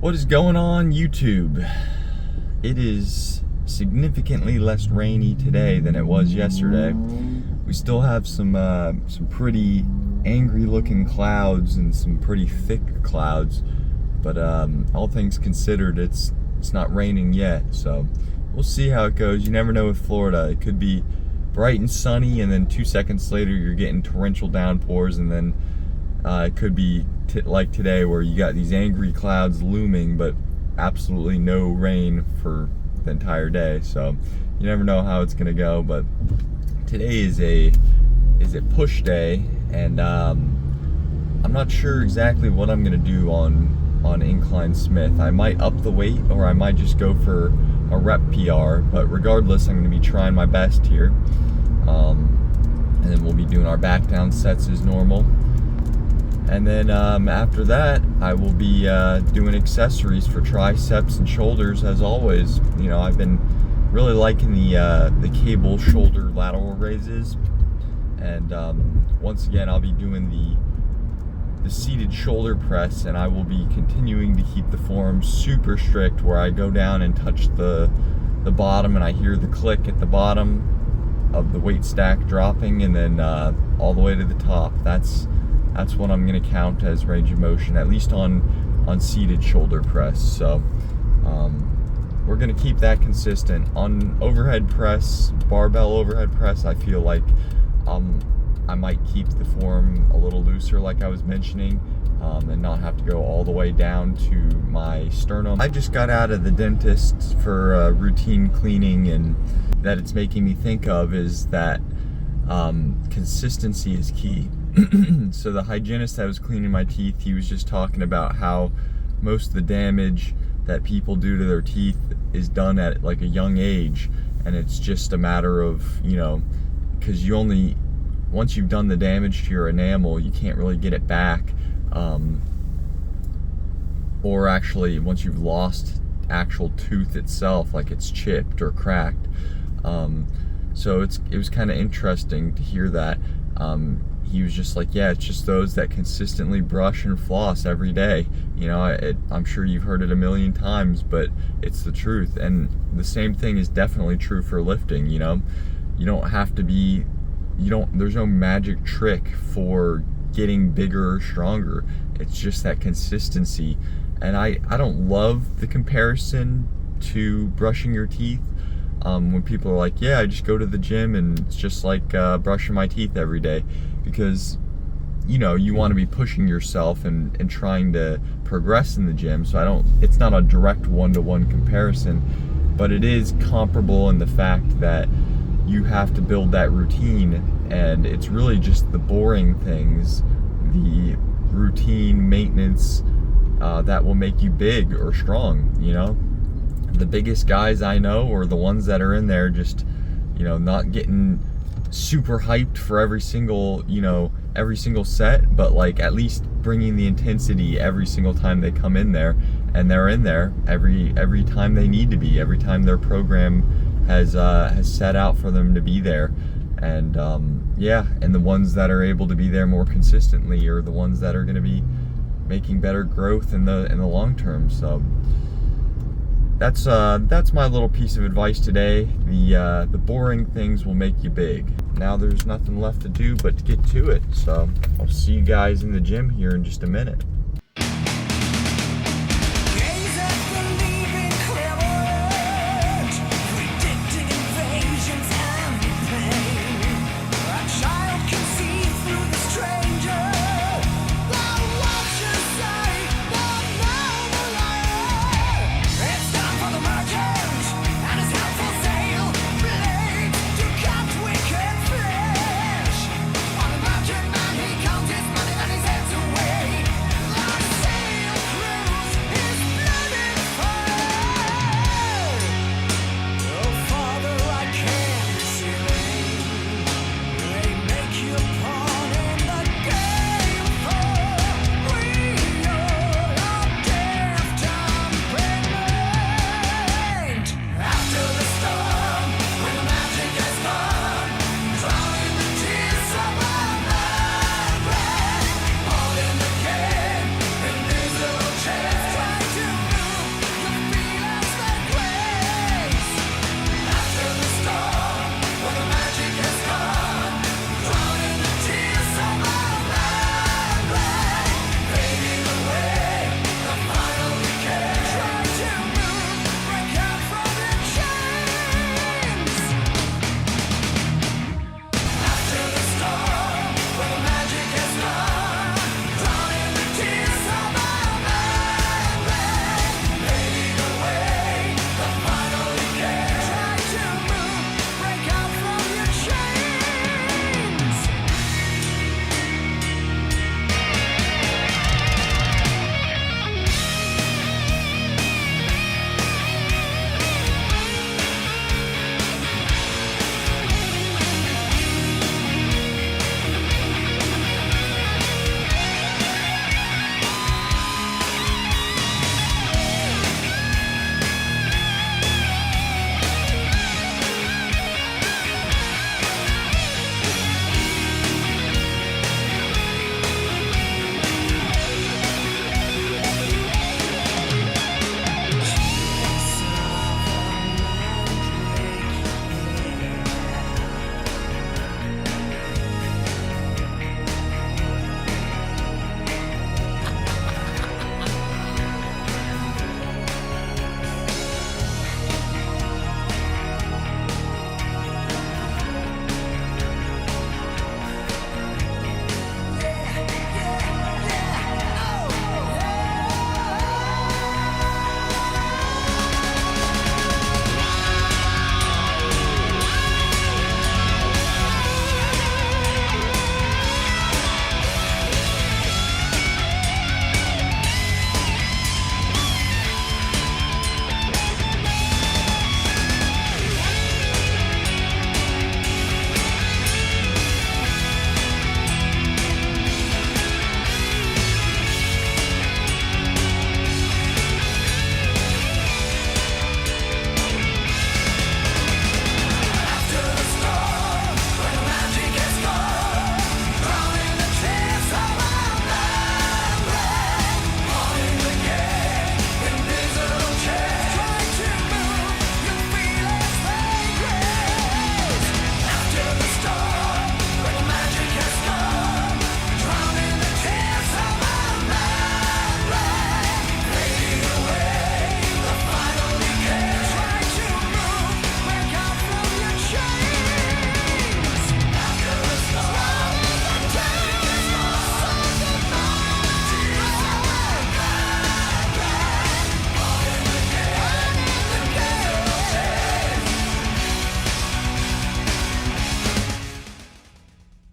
What is going on, YouTube? It is significantly less rainy today than it was yesterday. We still have some pretty angry looking clouds and some pretty thick clouds, but all things considered, it's not raining yet, so we'll see how it goes. You never know with Florida. It could be bright and sunny, and then 2 seconds later you're getting torrential downpours, and then it could be like today where you got these angry clouds looming but absolutely no rain for the entire day. So you never know how it's gonna go, but today is a push day, and I'm not sure exactly what I'm gonna do on Incline Smith. I might up the weight, or I might just go for a rep PR, but regardless, I'm gonna be trying my best here. And then we'll be doing our back down sets as normal. And then after that, I will be doing accessories for triceps and shoulders as always. You know, I've been really liking the cable shoulder lateral raises. And once again, I'll be doing the seated shoulder press, and I will be continuing to keep the form super strict, where I go down and touch the bottom, and I hear the click at the bottom of the weight stack dropping, and then all the way to the top. That's what I'm gonna count as range of motion, at least on seated shoulder press. So we're gonna keep that consistent. On overhead press, barbell overhead press, I feel like I might keep the form a little looser, like I was mentioning, and not have to go all the way down to my sternum. I just got out of the dentist for routine cleaning, and that it's making me think of is that consistency is key. So the hygienist that was cleaning my teeth, he was just talking about how most of the damage that people do to their teeth is done at like a young age, and it's just a matter of, you know, because once you've done the damage to your enamel, you can't really get it back, or actually once you've lost actual tooth itself, like it's chipped or cracked. So it was kind of interesting to hear that. He was just like, yeah, it's just those that consistently brush and floss every day. You know, I'm sure you've heard it a million times, but it's the truth. And the same thing is definitely true for lifting. You know, you don't have to be, there's no magic trick for getting bigger or stronger. It's just that consistency. And I don't love the comparison to brushing your teeth. When people are like, yeah, I just go to the gym and it's just like brushing my teeth every day, because you know, you want to be pushing yourself and trying to progress in the gym. So it's not a direct one-to-one comparison, but it is comparable in the fact that you have to build that routine, and it's really just the boring things, the routine maintenance that will make you big or strong. You know, the biggest guys I know are the ones that are in there just, you know, not getting super hyped for every single set, but like at least bringing the intensity every single time they come in there, and they're in there every time they need to be, every time their program has set out for them to be there. And yeah, and the ones that are able to be there more consistently are the ones that are going to be making better growth in the long term. So that's my little piece of advice today. The boring things will make you big. Now there's nothing left to do but to get to it. So I'll see you guys in the gym here in just a minute.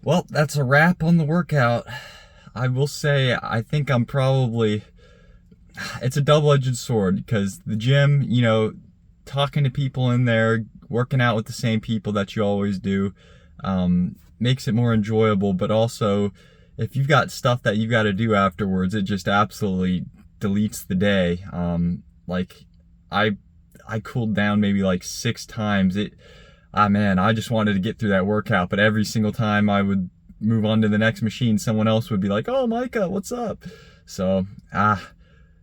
Well, that's a wrap on the workout. I will say, I think I'm probably, it's a double-edged sword, because the gym, you know, talking to people in there, working out with the same people that you always do, makes it more enjoyable. But also, if you've got stuff that you got to do afterwards, it just absolutely deletes the day. Like I cooled down maybe like 6 times. Man, I just wanted to get through that workout, but every single time I would move on to the next machine, someone else would be like, "Oh, Micah, what's up?" So,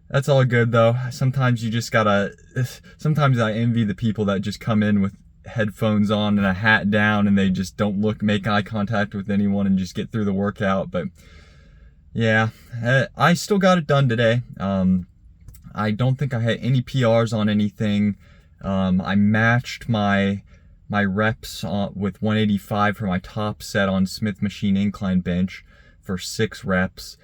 that's all good though. Sometimes you just gotta, sometimes I envy the people that just come in with headphones on and a hat down, and they just don't make eye contact with anyone and just get through the workout. But yeah, I still got it done today. I don't think I had any PRs on anything. I matched my reps with 185 for my top set on Smith Machine incline bench for 6 reps.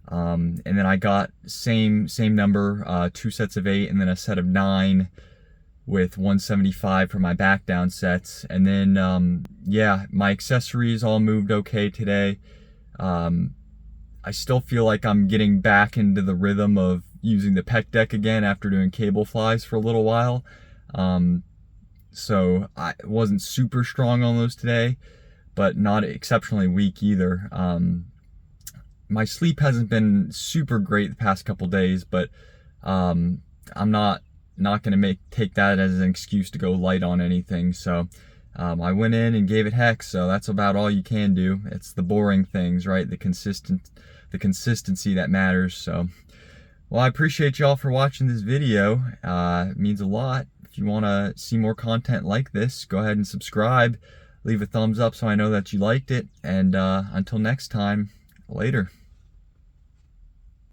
And then I got same number, 2 sets of 8 and then a set of 9 with 175 for my back down sets. And then, yeah, my accessories all moved okay today. I still feel like I'm getting back into the rhythm of using the pec deck again after doing cable flies for a little while. So I wasn't super strong on those today, but not exceptionally weak either. My sleep hasn't been super great the past couple days, but I'm not gonna take that as an excuse to go light on anything. So I went in and gave it heck. So that's about all you can do. It's the boring things, right? The consistency that matters. So, well, I appreciate y'all for watching this video. It means a lot. If you want to see more content like this, go ahead and subscribe. Leave a thumbs up so I know that you liked it. And until next time, later.